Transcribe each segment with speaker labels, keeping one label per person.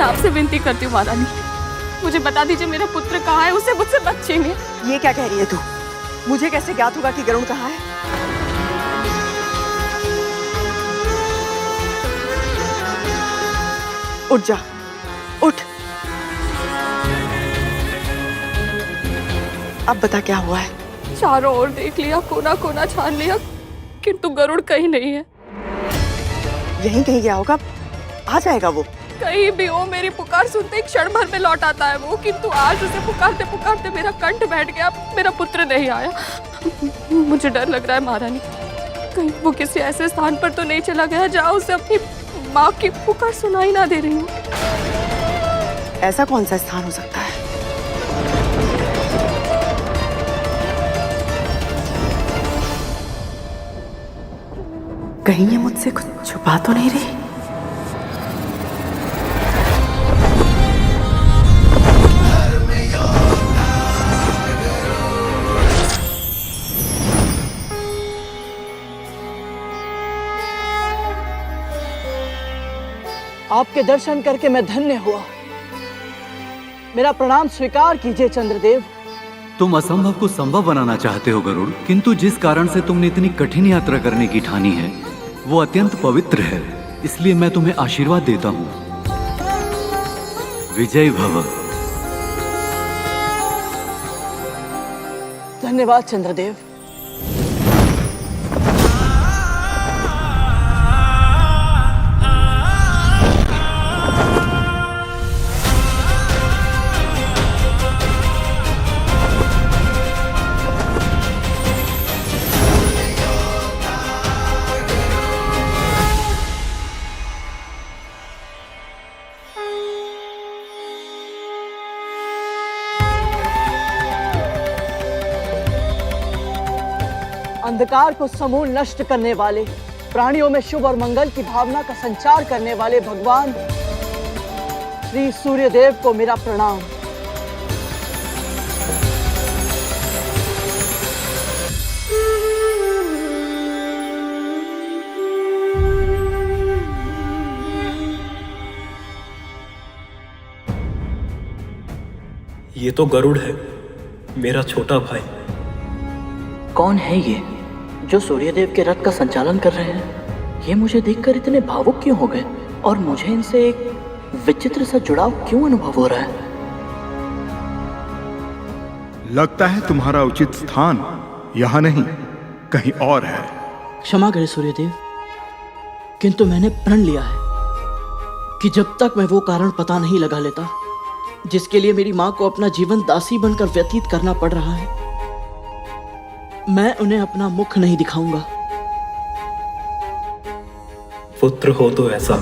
Speaker 1: आपसे विनती करती हूँ महारानी, मुझे बता दीजिए मेरा पुत्र कहाँ है, उसे मुझसे मत छीनिए।
Speaker 2: ये क्या कह रही है तू? मुझे कैसे ज्ञात होगा कि गरुड़ कहाँ है? उठ जा, उठ। अब बता क्या हुआ है?
Speaker 1: चारों ओर देख लिया, कोना कोना छान लिया, किंतु गरुड़ कहीं नहीं है।
Speaker 2: यहीं कहीं गया होगा, आ जाएगा वो।
Speaker 1: कहीं भी हो, मेरी पुकार सुनते ही क्षण भर में लौट आता है वो, किंतु आज उसे पुकारते पुकारते मेरा कंठ बैठ गया, मेरा पुत्र नहीं आया। मुझे डर लग रहा है महारानी, कहीं वो किसी ऐसे स्थान पर तो नहीं चला गया जहाँ उसे अपनी माँ की पुकार सुनाई ना दे रही हो।
Speaker 2: ऐसा कौन सा स्थान हो सकता है? कहीं ये मुझसे कुछ छुपा तो नहीं रही?
Speaker 3: आपके दर्शन करके मैं धन्य हुआ। मेरा प्रणाम स्वीकार कीजिए चंद्रदेव।
Speaker 4: तुम असंभव को संभव बनाना चाहते हो गरुड़, किंतु जिस कारण से तुमने इतनी कठिन यात्रा करने की ठानी है वो अत्यंत पवित्र है, इसलिए मैं तुम्हें आशीर्वाद देता हूँ। विजय भव।
Speaker 3: धन्यवाद चंद्रदेव। अंधकार को समूल नष्ट करने वाले, प्राणियों में शुभ और मंगल की भावना का संचार करने वाले भगवान श्री सूर्यदेव को मेरा प्रणाम।
Speaker 5: ये तो गरुड़ है, मेरा छोटा भाई।
Speaker 3: कौन है ये जो सूर्यदेव के रथ का संचालन कर रहे हैं? ये मुझे देखकर इतने भावुक क्यों हो गए और मुझे इनसे एक विचित्र सा जुड़ाव क्यों अनुभव हो रहा है?
Speaker 6: लगता है तुम्हारा उचित स्थान यहाँ नहीं, कहीं और है।
Speaker 3: क्षमा करें सूर्यदेव, किंतु मैंने प्रण लिया है कि जब तक मैं वो कारण पता नहीं लगा लेता जिसके लिए मेरी माँ को अपना जीवन दासी बनकर व्यतीत करना पड़ रहा है, मैं उन्हें अपना मुख नहीं दिखाऊंगा।
Speaker 5: पुत्र हो तो ऐसा।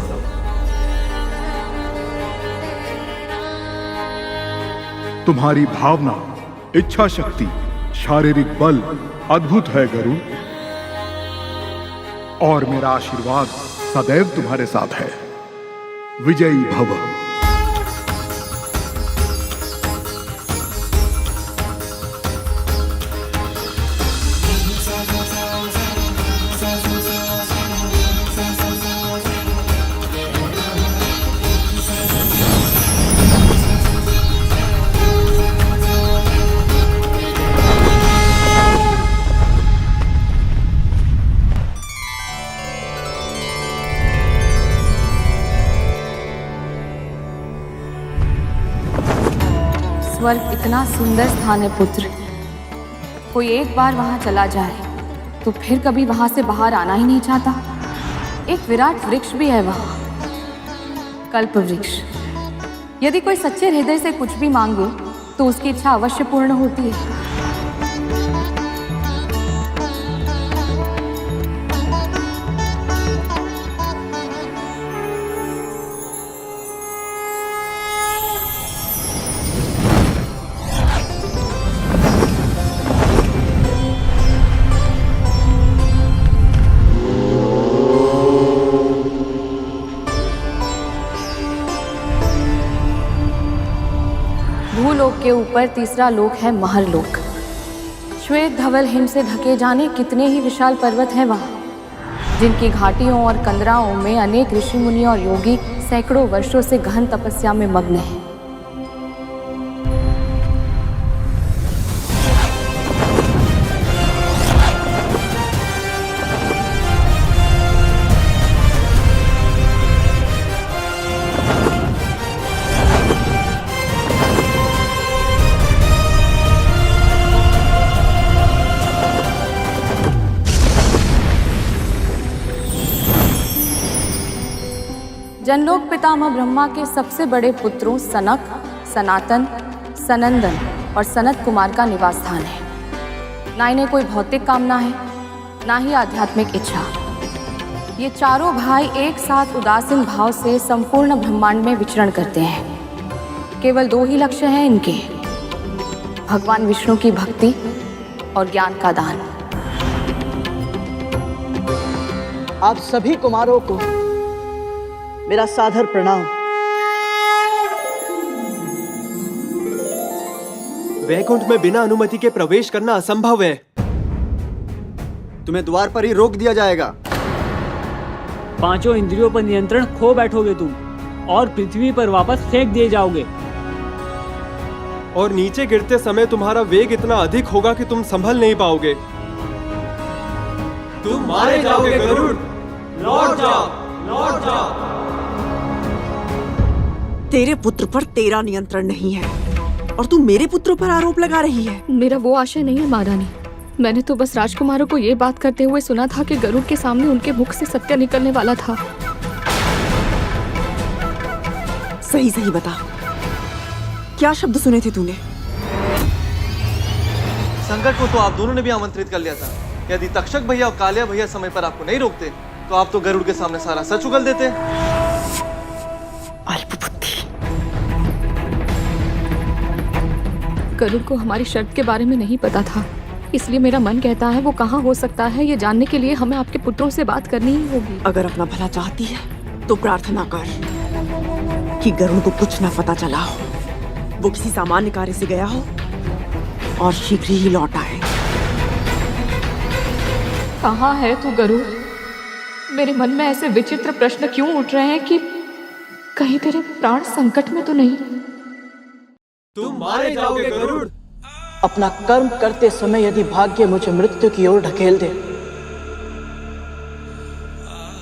Speaker 6: तुम्हारी भावना, इच्छा शक्ति, शारीरिक बल अद्भुत है गरुड़, और मेरा आशीर्वाद सदैव तुम्हारे साथ है। विजयी भव।
Speaker 1: स्वर्ग इतना सुंदर स्थान है पुत्र, कोई एक बार वहां चला जाए तो फिर कभी वहां से बाहर आना ही नहीं चाहता। एक विराट वृक्ष भी है वहां, कल्प वृक्ष। यदि कोई सच्चे हृदय से कुछ भी मांगे तो उसकी इच्छा अवश्य पूर्ण होती है। भूलोक के ऊपर तीसरा लोक है महरलोक। श्वेत धवल हिम से ढके जाने कितने ही विशाल पर्वत हैं वहाँ, जिनकी घाटियों और कंदराओं में अनेक ऋषि मुनि और योगी सैकड़ों वर्षों से गहन तपस्या में मग्न हैं। जनलोक पितामह ब्रह्मा के सबसे बड़े पुत्रों सनक, सनातन, सनंदन और सनत कुमार का निवास स्थान है। ना इन्हें कोई भौतिक कामना है, ना ही आध्यात्मिक इच्छा। ये चारों भाई एक साथ उदासीन भाव से संपूर्ण ब्रह्मांड में विचरण करते हैं। केवल दो ही लक्ष्य हैं इनके, भगवान विष्णु की भक्ति और ज्ञान का दान।
Speaker 3: आप सभी कुमारों को मेरा सादर प्रणाम।
Speaker 7: वैकुंठ में बिना अनुमति के प्रवेश करना असंभव है।
Speaker 8: तुम्हें द्वार पर ही रोक दिया जाएगा।
Speaker 9: पांचों इंद्रियों पर नियंत्रण खो बैठोगे तुम और पृथ्वी पर वापस फेंक दिए जाओगे।
Speaker 7: और नीचे गिरते समय तुम्हारा वेग इतना अधिक होगा कि तुम संभल नहीं पाओगे। तुम मारे जाओगे गरुड़। लौट जाओ, लौट जाओ।
Speaker 2: तेरे पुत्र पर तेरा नियंत्रण नहीं है और तू मेरे पुत्रों पर आरोप लगा रही है।
Speaker 1: मेरा वो आशय नहीं है महारानी। मैंने तो बस राजकुमारों को ये बात करते हुए सुना था कि गरुड़ के सामने उनके मुख से सत्य निकलने वाला था।
Speaker 2: सही सही बता, क्या शब्द सुने थे तूने?
Speaker 10: संकट को तो आप दोनों ने भी आमंत्रित कर लिया था। यदि तक्षक भैया और कालिया भैया समय पर आपको नहीं रोकते तो आप तो गरुड़ के सामने सारा सच उगल देते।
Speaker 2: अल्पबुद्धि।
Speaker 1: गरुड़ को हमारी शर्त के बारे में नहीं पता था, इसलिए मेरा मन कहता है वो कहाँ हो सकता है ये जानने के लिए हमें आपके पुत्रों से बात करनी ही होगी।
Speaker 2: अगर अपना भला चाहती है तो प्रार्थना कर कि गरुड़ को कुछ न पता चला हो, वो किसी सामान्य कार्य से गया हो और शीघ्र ही लौट आए।
Speaker 1: कहाँ है तू गरुड़? मेरे मन में ऐसे विचित्र प्रश्न क्यों उठ रहे हैं कि कहीं तेरे प्राण संकट में तो नहीं?
Speaker 7: तुम मारे जाओगे गरुड़।
Speaker 3: अपना कर्म करते समय यदि भाग्य मुझे मृत्यु की ओर ढकेल दे,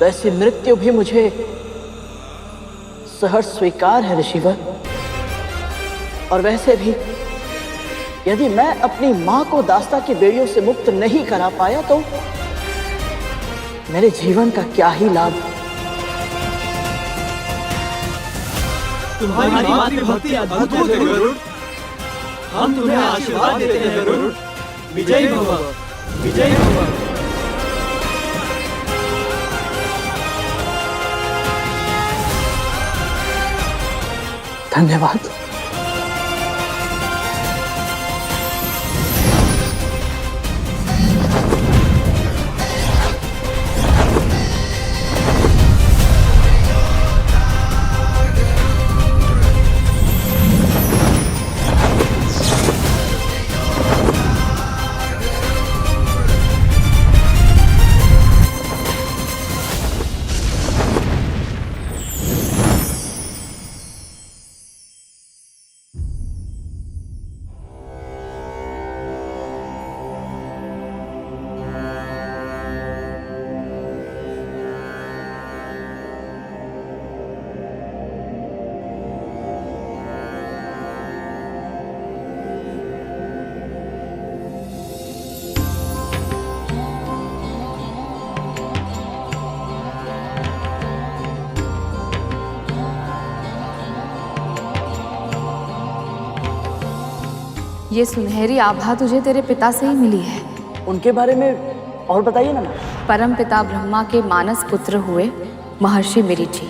Speaker 3: वैसे मृत्यु भी मुझे सहर्ष स्वीकार है ऋषिवर। और वैसे भी यदि मैं अपनी मां को दास्ता की बेड़ियों से मुक्त नहीं करा पाया तो मेरे जीवन का क्या ही लाभ।
Speaker 7: तुम्हारी मातृभक्ति अद्भुत है गरुड़। हम तुम्हें आशीर्वाद देते हैं गरुड़। विजयी भव, विजयी भव।
Speaker 3: धन्यवाद।
Speaker 1: ये सुनहरी आभा तुझे तेरे पिता से ही मिली है।
Speaker 3: उनके बारे में और बताइए ना।
Speaker 1: परम पिता ब्रह्मा के मानस पुत्र हुए महर्षि मरीचि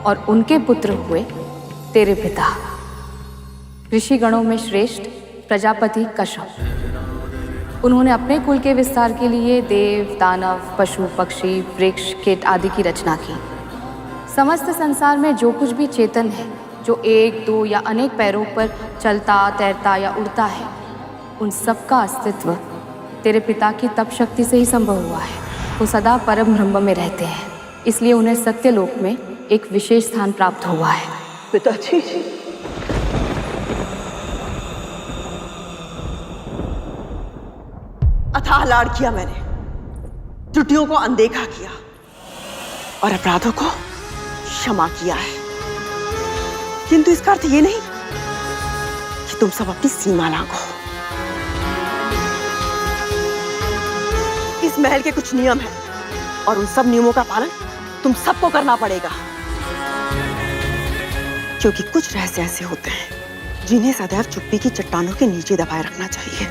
Speaker 1: और उनके पुत्र हुए तेरे पिता ऋषि गणों में श्रेष्ठ प्रजापति कश्यप। उन्होंने अपने कुल के विस्तार के लिए देव, दानव, पशु, पक्षी, वृक्ष, कीट आदि की रचना की। समस्त संसार में जो कुछ भी चेतन है, जो एक, दो या अनेक पैरों पर चलता, तैरता या उड़ता है, उन सब का अस्तित्व तेरे पिता की तप शक्ति से ही संभव हुआ है। वो सदा परम ब्रह्म में रहते हैं, इसलिए उन्हें सत्यलोक में एक विशेष स्थान प्राप्त हुआ है।
Speaker 3: पिताजी,
Speaker 2: अथाह लाड़ किया मैंने, त्रुटियों को अनदेखा किया और अपराधों को क्षमा किया है, किंतु इसका अर्थ ये नहीं कि तुम सब अपनी सीमा लांघो। इस महल के कुछ नियम हैं और उन सब नियमों का पालन तुम सबको करना पड़ेगा, क्योंकि कुछ रहस्य ऐसे होते हैं जिन्हें सदैव चुप्पी की चट्टानों के नीचे दबाए रखना चाहिए,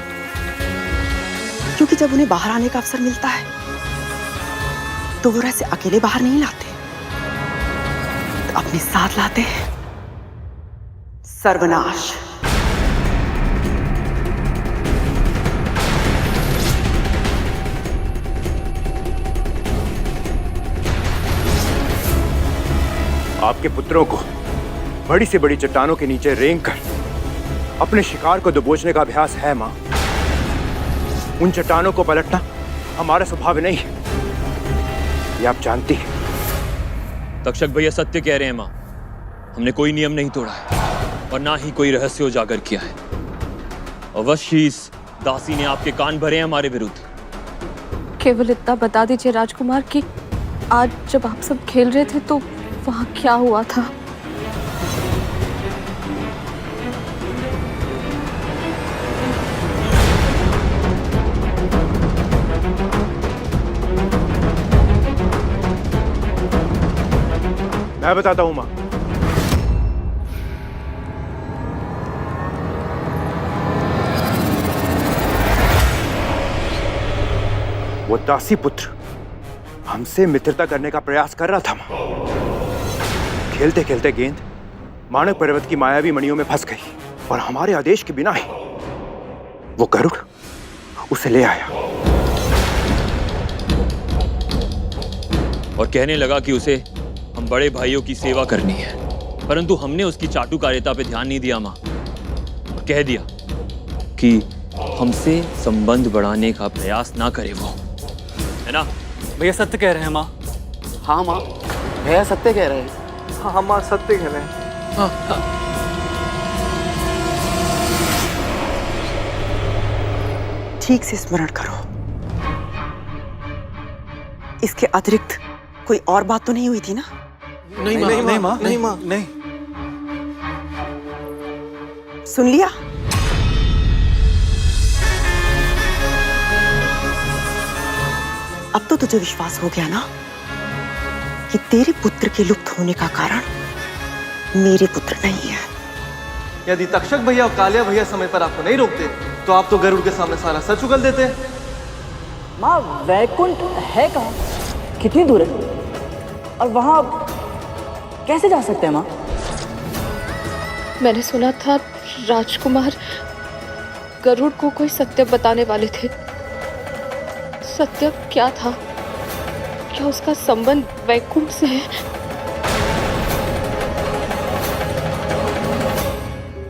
Speaker 2: क्योंकि जब उन्हें बाहर आने का अवसर मिलता है तो वो रहस्य अकेले बाहर नहीं लाते, तो अपने साथ लाते हैं सर्वनाश।
Speaker 6: आपके पुत्रों को बड़ी से बड़ी चट्टानों के नीचे रेंग कर अपने शिकार को दबोचने का अभ्यास है मां। उन चट्टानों को पलटना हमारा स्वभाव नहीं है, ये आप जानती हैं।
Speaker 11: तक्षक भैया सत्य कह रहे हैं मां, हमने कोई नियम नहीं तोड़ा है और ना ही कोई रहस्य उजागर किया है। अवश्य ही इस दासी ने आपके कान भरे हैं हमारे विरुद्ध।
Speaker 1: केवल इतना बता दीजिए राजकुमार कि आज जब आप सब खेल रहे थे तो वहां क्या हुआ था?
Speaker 6: मैं बताता हूं मां। वो दासी पुत्र हमसे मित्रता करने का प्रयास कर रहा था मां। खेलते खेलते गेंद मानक पर्वत की मायावी मणियों में फंस गई और हमारे आदेश के बिना ही वो गरुड़ उसे ले आया
Speaker 11: और कहने लगा कि उसे हम बड़े भाइयों की सेवा करनी है, परंतु हमने उसकी चाटुकारिता पे ध्यान नहीं दिया मां, और कह दिया कि हमसे संबंध बढ़ाने का प्रयास ना करे वो, है ना?
Speaker 7: भैया सत्य कह रहे हैं माँ।
Speaker 3: हाँ माँ, भैया सत्य कह रहे हैं।
Speaker 10: हाँ मां, सत्य कह रहे हैं।
Speaker 2: ठीक से स्मरण करो, इसके अतिरिक्त कोई और बात तो नहीं हुई थी ना?
Speaker 7: नहीं माँ, नहीं माँ, नहीं माँ, नहीं।
Speaker 2: सुन लिया? अब तो तुझे विश्वास हो गया ना कि तेरे पुत्र के लुप्त होने का कारण मेरे पुत्र नहीं है।
Speaker 10: यदि तक्षक भैया और कालिया भैया समय पर आपको नहीं रोकते तो आप तो गरुड़ के सामने सारा सच उगल देते।
Speaker 3: माँ, वैकुंठ है कहाँ? कितनी दूर है? और वहाँ कैसे जा सकते हैं माँ?
Speaker 1: मैंने सुना था राजकुमार गरुड़ को कोई सत्य बताने वाले थे। सत्य क्या था? क्या उसका संबंध वैकुंठ से है?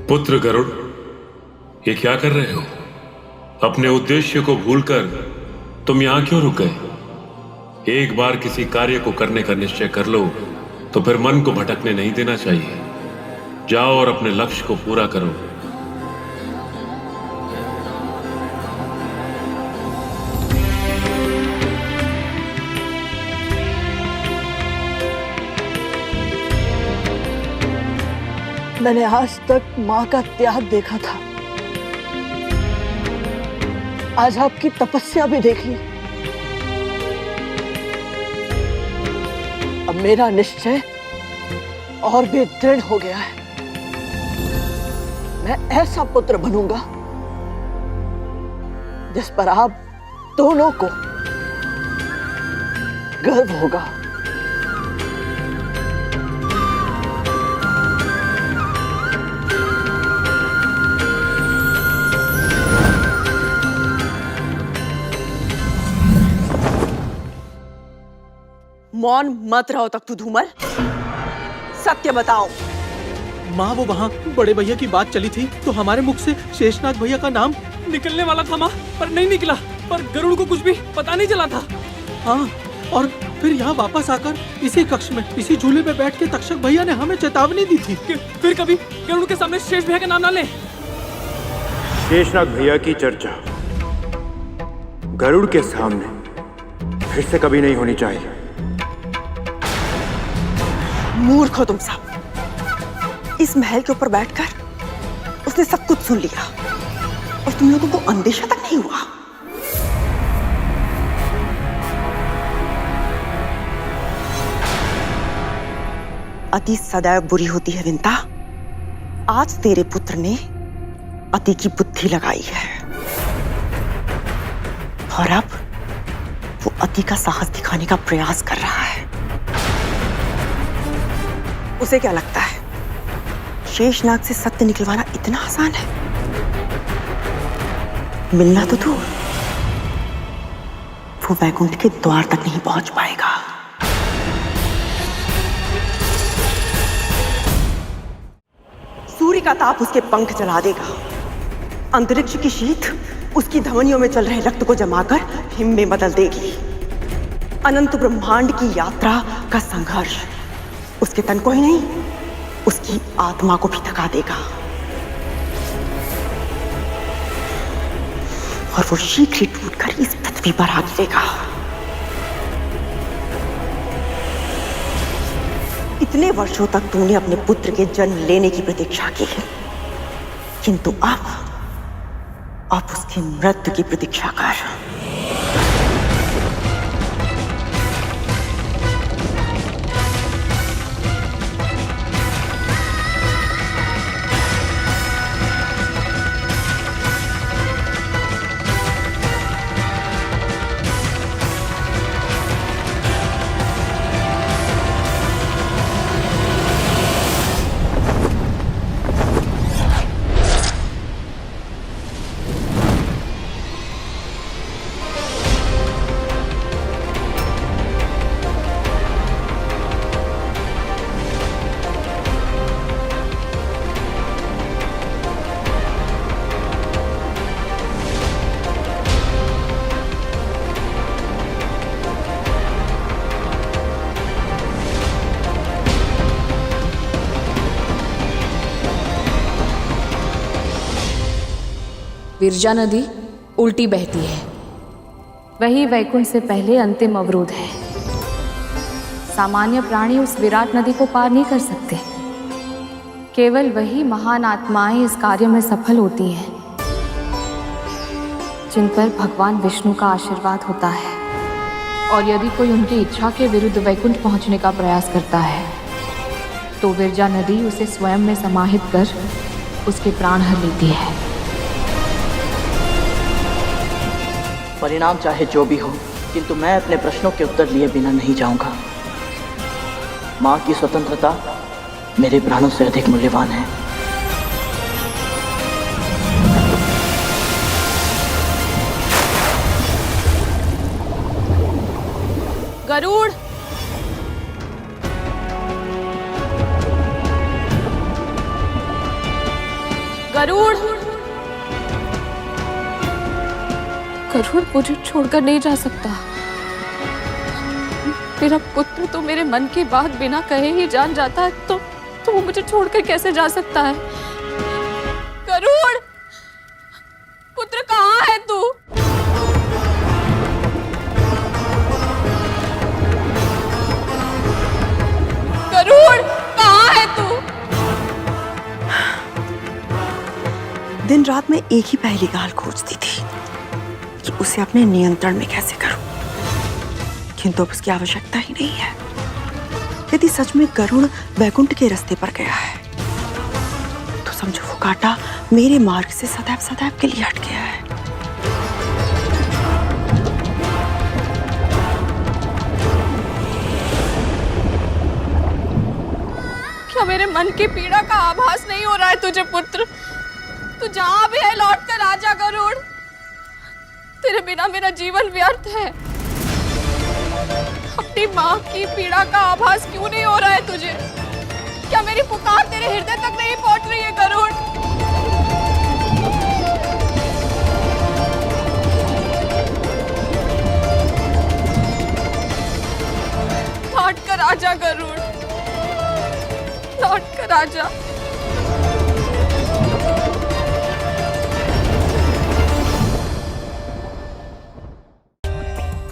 Speaker 12: पुत्र गरुड़, ये क्या कर रहे हो? अपने उद्देश्य को भूलकर तुम यहाँ क्यों रुक गए? एक बार किसी कार्य को करने का निश्चय कर लो तो फिर मन को भटकने नहीं देना चाहिए। जाओ और अपने लक्ष्य को पूरा करो।
Speaker 3: मैंने आज तक माँ का त्याग देखा था, आज आपकी तपस्या भी देख ली। अब मेरा निश्चय और भी दृढ़ हो गया है। मैं ऐसा पुत्र बनूंगा जिस पर आप दोनों को गर्व होगा।
Speaker 2: मौन मत रहो तक तू धूमल, सत्य बताओ।
Speaker 7: माँ, वो वहाँ बड़े भैया की बात चली थी तो हमारे मुख से शेषनाग भैया का नाम निकलने वाला था माँ, पर नहीं निकला। पर गरुड़ को कुछ भी पता नहीं चला था। हाँ, और फिर यहाँ वापस आकर इसी कक्ष में इसी झूले पे बैठ के तक्षक भैया ने हमें चेतावनी दी थी कि
Speaker 9: फिर कभी गरुड़ के सामने शेष भैया का नाम ना ले।
Speaker 6: शेषनाग भैया की चर्चा गरुड़ के सामने फिर से कभी नहीं होनी चाहिए।
Speaker 2: मूर्ख हो तुम सब। इस महल के ऊपर बैठकर उसने सब कुछ सुन लिया और तुम लोगों को अंदेशा तक नहीं हुआ। अति सदैव बुरी होती है विंता। आज तेरे पुत्र ने अति की बुद्धि लगाई है और अब वो अति का साहस दिखाने का प्रयास कर रहा है। उसे क्या लगता है शेषनाग से सत्य निकलवाना इतना आसान है? मिलना तो दूर, वो वैकुंठ के द्वार तक नहीं पहुंच पाएगा। सूर्य का ताप उसके पंख जला देगा। अंतरिक्ष की शीत उसकी धमनियों में चल रहे रक्त को जमाकर हिम में बदल देगी। अनंत ब्रह्मांड की यात्रा का संघर्ष उसके तन को ही नहीं, उसकी आत्मा को भी थका देगा और वो शीघ्र ही टूटकर इस पृथ्वी पर आ गिरेगा। इतने वर्षों तक तूने अपने पुत्र के जन्म लेने की प्रतीक्षा की है, किंतु अब उसकी मृत्यु की प्रतीक्षा कर।
Speaker 1: विरजा नदी उल्टी बहती है, वही वैकुंठ से पहले अंतिम अवरोध है। सामान्य प्राणी उस विराट नदी को पार नहीं कर सकते। केवल वही महान आत्माएं इस कार्य में सफल होती हैं जिन पर भगवान विष्णु का आशीर्वाद होता है। और यदि कोई उनकी इच्छा के विरुद्ध वैकुंठ पहुंचने का प्रयास करता है तो विरजा नदी उसे स्वयं में समाहित कर उसके प्राण हर लेती है।
Speaker 3: परिणाम चाहे जो भी हो, किंतु मैं अपने प्रश्नों के उत्तर लिए बिना नहीं जाऊंगा। मां की स्वतंत्रता मेरे प्राणों से अधिक मूल्यवान है।
Speaker 1: गरुड़, गरुड़, गरुड़ मुझे छोड़कर नहीं जा सकता। मेरा पुत्र तो मेरे मन की बात बिना कहे ही जान जाता है, तो वो मुझे छोड़कर कैसे जा सकता है? गरुड़, पुत्र कहाँ है तू? गरुड़, कहाँ है तू?
Speaker 2: दिन रात में एक ही पहली गाल खोजती थी कि उसे अपने नियंत्रण में कैसे करूं, किंतु अब उसकी आवश्यकता ही नहीं है। यदि सच में गरुड़ वैकुंठ के रास्ते पर गया है तो समझो वो कांटा मेरे मार्ग से सदैव सदैव के लिए हट गया है।
Speaker 1: क्या मेरे मन की पीड़ा का आभास नहीं हो रहा है तुझे पुत्र? तू जहां भी है लौट कर आजा गरुड़। तेरे बिना मेरा जीवन व्यर्थ है। अपनी माँ की पीड़ा का आभास क्यों नहीं हो रहा है तुझे? क्या मेरी पुकार तेरे हृदय तक नहीं पहुंच रही है गरुड़? आजा गरुड़, लौट कर आजा।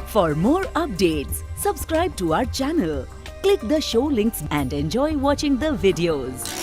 Speaker 13: For more updates, subscribe to our channel, click the show links and enjoy watching the videos.